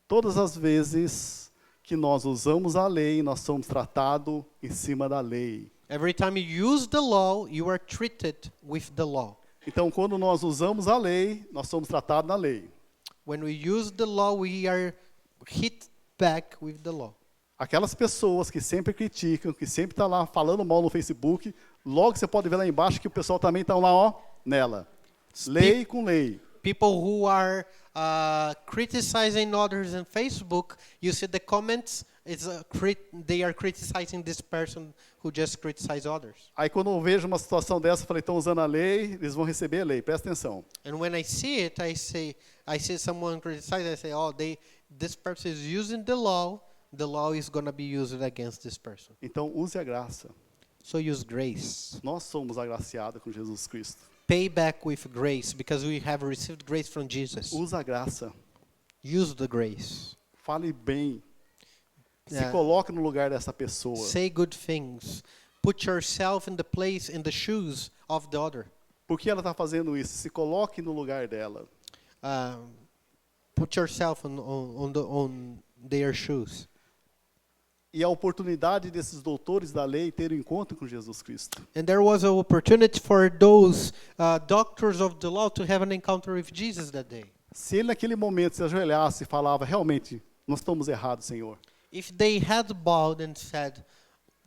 Todas as vezes que nós usamos a lei, nós somos tratados em cima da lei.
Every time you use the law, you are treated with the law.
Então, quando nós usamos a lei, nós somos tratados na lei.
When we use the law, we are hit back with the law.
Aquelas pessoas que sempre criticam, que sempre estão lá falando mal no Facebook, logo você pode ver lá embaixo que o pessoal também está lá, ó, nela. Lei com lei.
People who are criticizing others on Facebook, you see the comments, they are criticizing this person who just criticized others.
Aí quando eu vejo uma situação dessa, eu falei, estão usando a lei, eles vão receber a lei, presta atenção.
And when I see it, I see someone criticize, I say, oh, this person is using the law is going to be used against this person.
Então use a graça.
So use grace.
Nós somos agraciados com Jesus Cristo.
Pay back with grace because we have received grace from Jesus.
Usa a graça.
Use the grace.
Fale bem. Se
Yeah.
coloque no lugar dessa pessoa.
Say good things. Put yourself in the place, in the shoes of the other.
Por que ela está fazendo isso? Se coloque no lugar dela.
Put yourself on their shoes.
E a oportunidade desses doutores da lei terem um encontro com Jesus Cristo.
And there was an opportunity for those doctors of the law to have an encounter with Jesus that day.
Se ele naquele momento se ajoelhasse e falava, realmente, nós estamos errados, Senhor.
If they had bowed and said,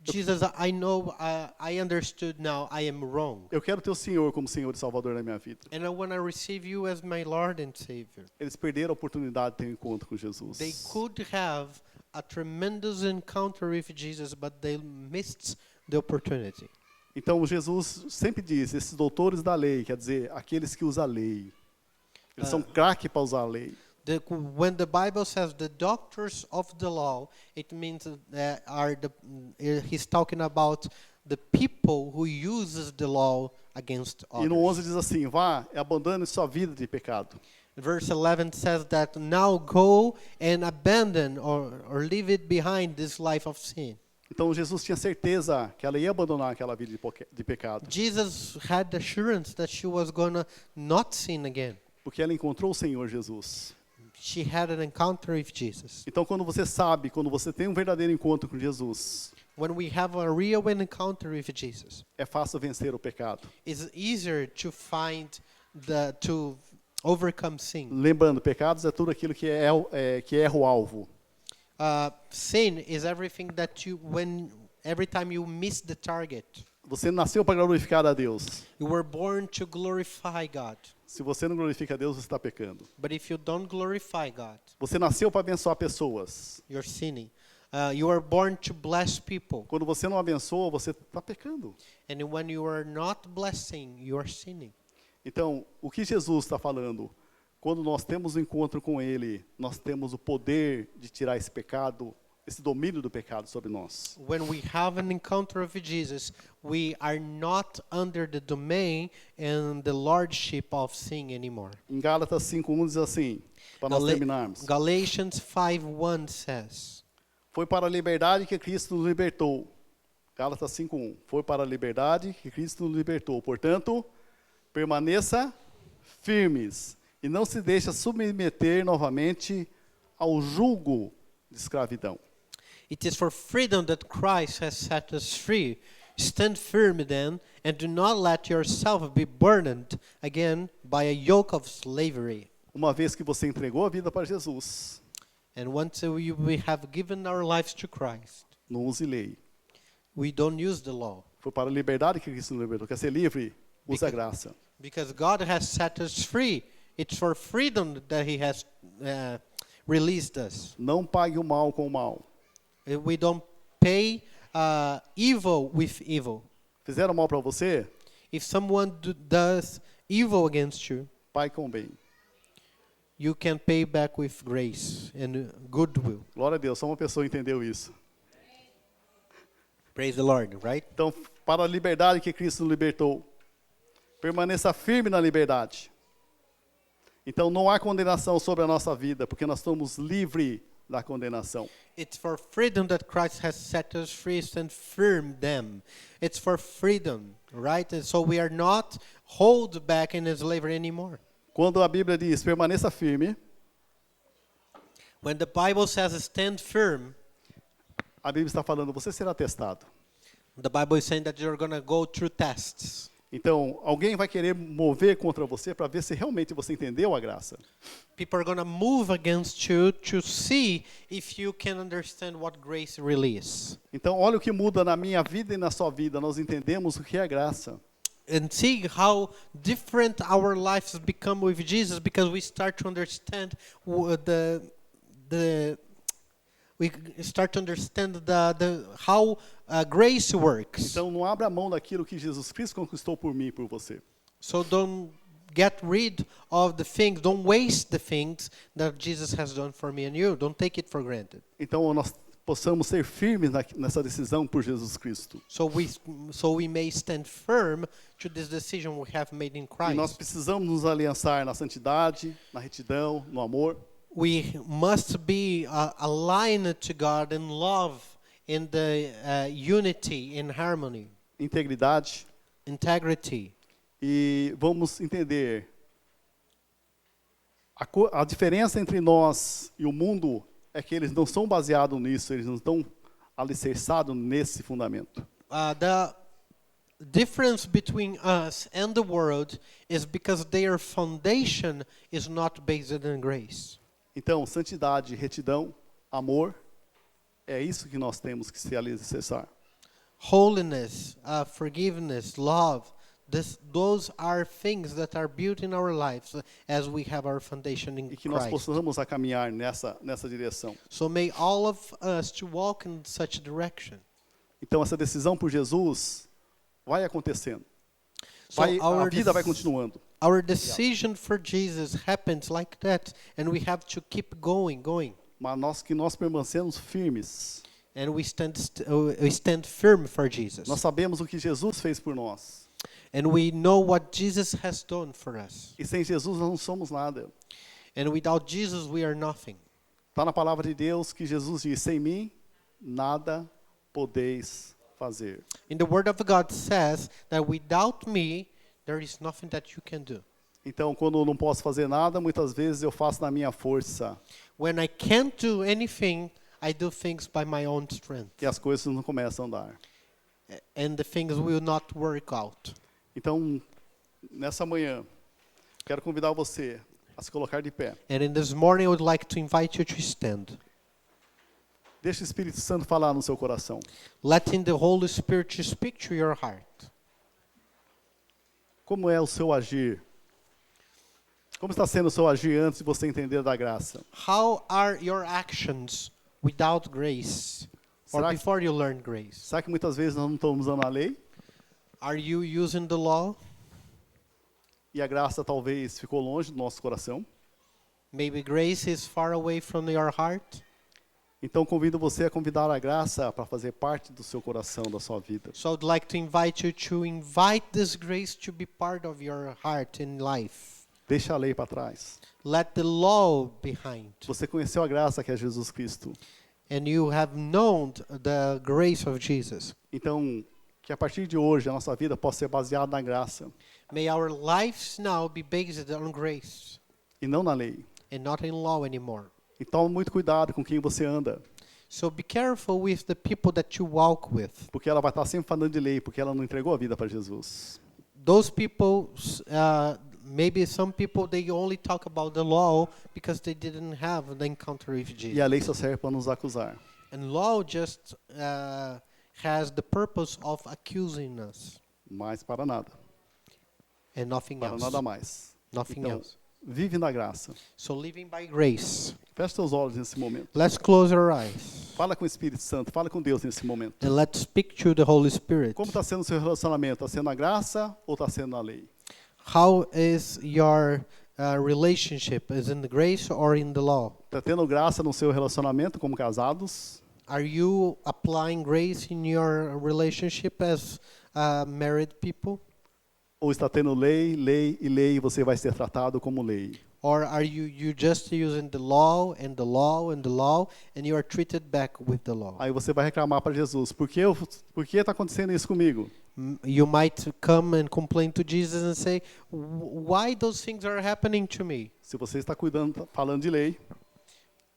Jesus, I know, I understood now, I am wrong.
Eu quero ter o Senhor como Senhor e Salvador na minha vida.
And I want to receive you as my Lord and Savior.
Eles perderam a oportunidade de ter um encontro com Jesus.
They could have a tremendous encounter with Jesus, but they missed the opportunity.
Então Jesus sempre diz, esses doutores da lei, quer dizer, aqueles que usam a lei. Eles são craque para usar a lei.
When the Bible says the doctors of the law, it means he's talking about the people who uses the law against
E no
others.
11 diz assim, vá e abandone sua vida de pecado.
Verse 11 says that now go and abandon or leave it behind this life of sin.
Então Jesus tinha certeza que ela ia abandonar aquela vida de pecado.
Jesus had assurance that she was going to not sin again
Porque ela encontrou o Senhor Jesus.
she had an encounter with Jesus.
Então, quando você tem um verdadeiro encontro com Jesus,
When we have a real encounter with Jesus,
é fácil vencer o pecado.
it's easier to overcome sin.
Lembrando, pecados é tudo aquilo que que erra o alvo.
Sin is everything that every time you miss the target.
Você nasceu para glorificar a Deus.
You were born to glorify God.
Se você não glorifica a Deus, você está pecando.
But if you don't glorify God,
Você nasceu para abençoar pessoas.
you're sinning. You are born to bless people.
Quando você não abençoa, você está pecando.
And when you are not blessing, you are sinning.
Então, o que Jesus está falando? Quando nós temos um encontro com Ele, nós temos o poder de tirar esse pecado, esse domínio do pecado sobre nós.
When we have an encounter with Jesus, we are not under the domain and the lordship of sin anymore.
Em Gálatas 5:1 diz assim, para nós terminarmos.
Galatians 5:1 says,
Foi para a liberdade que Cristo nos libertou. Gálatas 5:1. Foi para a liberdade que Cristo nos libertou. Portanto, permaneça firmes e não se deixe submeter novamente ao jugo de escravidão.
"It is for freedom that Christ has set us free. Stand firm then, and do not let yourself be burdened again by a yoke of slavery."
Uma vez que você entregou a vida para Jesus,
And once we have given our lives to Christ,
não use lei.
we don't use the law.
Foi para a liberdade que Cristo nos libertou. Quer ser livre? Use a graça.
Because God has set us free. It's for freedom that He has released us.
Não pague o mal com o mal.
We don't pay evil with evil.
Fizeram mal para você?
If someone does evil against you,
Pague com bem.
you can pay back with grace and goodwill.
Glória a Deus, só uma pessoa entendeu isso.
Praise the Lord, right?
Então, para a liberdade que Cristo nos libertou, permaneça firme na liberdade. Então, não há condenação sobre a nossa vida, porque nós estamos livres da condenação.
It's for freedom that Christ has set us free. Stand firm them. It's for freedom, right? And so we are not held back in slavery anymore.
Quando a Bíblia diz, permaneça firme,
When the Bible says stand firm,
a Bíblia está falando, você será testado.
the Bible is saying that you're going to go through tests.
Então, alguém vai querer mover contra você para ver se realmente você entendeu a graça.
People are going to move against you to see if you can understand what grace really is.
Então, olha o que muda na minha vida e na sua vida. Nós entendemos o que é graça.
And see how different our lives become with Jesus because we start to understand how grace works.
Então, não abra mão daquilo que Jesus Cristo conquistou por mim e por você.
So don't get rid of the things, don't waste the things that Jesus has done for me and you. Don't take it for granted.
Então, nós possamos ser firmes nessa decisão por Jesus Cristo.
So we may stand firm to this decision we have made in
E nós
Christ.
precisamos nos aliançar na santidade, na retidão, no amor.
We must be aligned to God in love, in the unity, in harmony,
Integridade.
integrity.
E vamos entender a diferença entre nós e o mundo é que eles não são baseados nisso, eles não estão alicerçados nesse fundamento.
The difference between us and the world is because their foundation is not based on grace.
Então, santidade, retidão, amor, é isso que nós temos que se alicerçar.
Holiness, forgiveness, love, those are things that are built in our lives as we have our foundation in
E que nós
Christ.
possamos a caminhar nessa direção.
So may all of us to walk in such direction.
Então, essa decisão por Jesus vai acontecendo.
So
A vida vai continuando.
Our decision for Jesus happens like that, and we have to keep going.
Mas nós permanecemos firmes.
And we stand firm for Jesus.
Nós sabemos o que Jesus fez por nós.
And we know what Jesus has done for us.
E sem Jesus nós não somos nada.
And without Jesus, we are nothing.
Está na palavra de Deus que Jesus diz, sem mim, nada podeis fazer.
In the Word of God says that without me, there is nothing that you can do.
Então, quando eu não posso fazer nada, muitas vezes eu faço na minha força.
When I can't do anything, I do things by my own strength.
E as coisas não começam a andar.
And the things will not work out.
Então, nessa manhã, quero convidar você a se colocar de pé.
And in this morning, I would like to invite you to stand.
Deixe o Espírito Santo falar no seu coração.
Letting the Holy Spirit to speak to your heart.
Como é o seu agir? Como está sendo o seu agir antes de você entender da graça?
How are your actions without grace? Or
Será que-
before you learn grace?
Será que muitas vezes nós não estamos usando a lei?
Are you using the law?
E a graça talvez ficou longe do nosso coração?
Maybe grace is far away from your heart.
Então convido você a convidar a graça para fazer parte do seu coração, da sua vida.
So I'd like to invite you to invite this grace to be part of your heart in life.
Deixa a lei para trás.
Let the law behind.
Você conheceu a graça que é Jesus Cristo.
And you have known the grace of Jesus.
Então, que a partir de hoje a nossa vida possa ser baseada na graça
May our lives now be based on grace
e não na lei.
and not in law anymore.
Então, muito cuidado com quem você anda,
So be careful with the people that you walk with.
porque ela vai estar sempre falando de lei, porque ela não entregou a vida para Jesus.
Those people, maybe some people, they only talk about the law because they didn't have the encounter with
E
Jesus.
a lei só serve para nos acusar.
And law just has the purpose of accusing us
Mas para nada.
and nothing
Para
else.
nada mais.
Nothing
Então,
else.
vive na graça.
So living by grace.
Feche seus olhos nesse momento.
Let's close our eyes
Fala com o Espírito Santo, fala com Deus nesse momento.
and let's speak to the Holy Spirit.
Como está sendo o seu relacionamento? Está sendo a graça ou está sendo a lei?
How is your relationship? Is in the grace or in the law?
Está tendo graça no seu relacionamento como casados?
Are you applying grace in your relationship as married people?
Ou está tendo lei, lei e lei e você vai ser tratado como lei?
Or are you just using the law and the law and the law and you are treated back with the law?
Aí você vai reclamar para Jesus. Por que está acontecendo isso comigo?
You might come and complain to Jesus and say, why those things are happening to me?
Se você está cuidando, falando de lei,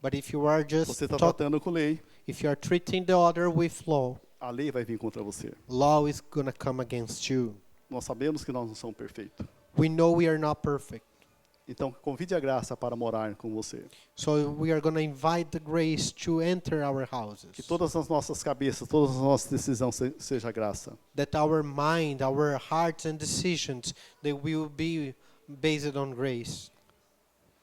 But if you are just
você está tratando com lei,
if you are treating the other with law,
a lei vai vir contra você.
law is going to come against you.
Nós sabemos que nós não somos perfeitos.
We know we are not perfect.
Então, convide a graça para morar com você.
So we are going to invite the grace to enter our
Que
houses.
todas as nossas cabeças, todas as nossas decisões seja graça.
That our mind, our hearts and decisions, they will be based on grace.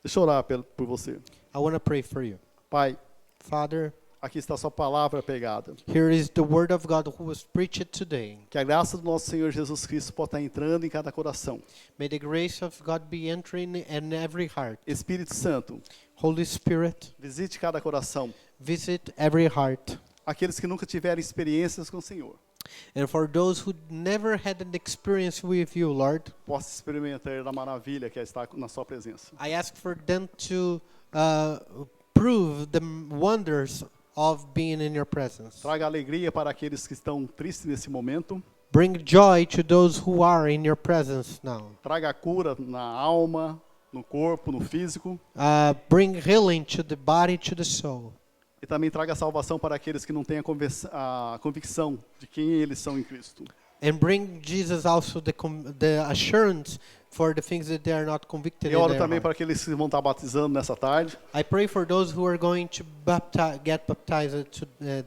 Deixa eu orar por você.
I want to pray for you.
Pai,
Father,
aqui está a sua palavra pregada.
here is the word of God who was preached today.
Que a graça do nosso Senhor Jesus Cristo possa estar entrando em cada coração.
May the grace of God be entering in every heart.
Espírito Santo,
Holy Spirit,
visite cada coração.
visit every heart.
Aqueles que nunca tiveram experiências com o Senhor,
And for those who never had an experience with you, Lord,
possa experimentar a maravilha que é estar na sua presença.
I ask for them to prove the wonders of being in your presence.
Traga alegria para aqueles que estão tristes nesse momento.
Bring joy to those who are in your presence now.
Traga cura na alma, no corpo, no físico.
Bring healing to the body, to the soul.
E também traga salvação para aqueles que não têm a convicção de quem eles são em Cristo.
And bring Jesus also the assurance for the things that they are not convicted
E
in
oro
their
também
heart.
para aqueles que vão estar batizando nessa tarde,
I pray for those who are going to get baptized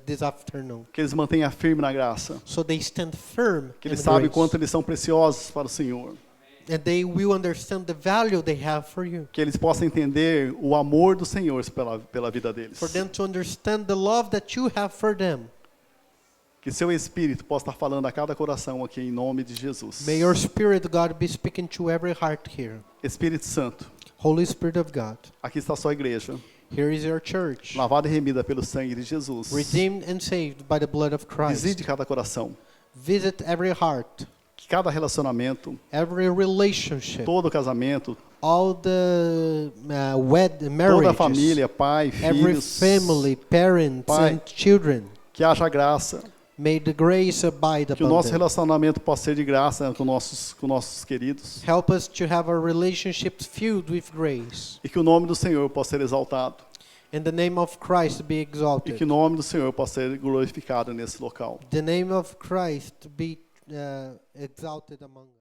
this afternoon.
que eles mantenham firme na graça,
So they stand firm
que
in
eles sabem
grace.
quanto eles são preciosos para o Senhor,
And they will understand the value they have for you.
que eles possam entender o amor do Senhor pela vida deles,
For them to understand the love that you have for them.
que seu Espírito possa estar falando a cada coração aqui em nome de Jesus.
May your Spirit, God, be speaking to every heart here.
Espírito Santo,
Holy Spirit of God,
aqui está a sua igreja,
here is your church,
lavada e remida pelo sangue de Jesus.
redeemed and saved by the blood of Christ.
Visite cada coração,
Visit every heart,
que cada relacionamento,
every relationship,
todo casamento,
all the
toda a
marriages,
família, pai,
every
filhos,
family, parents
Pai.
and children.
que haja graça,
May the grace abide
Que o
upon
nosso
them.
relacionamento possa ser de graça com nossos queridos.
Help us to have our relationships filled with grace.
E que o nome do Senhor possa ser exaltado.
And the name of Christ be
E
exalted.
que o nome do Senhor possa ser glorificado nesse local.
The name of Christ be exalted among us.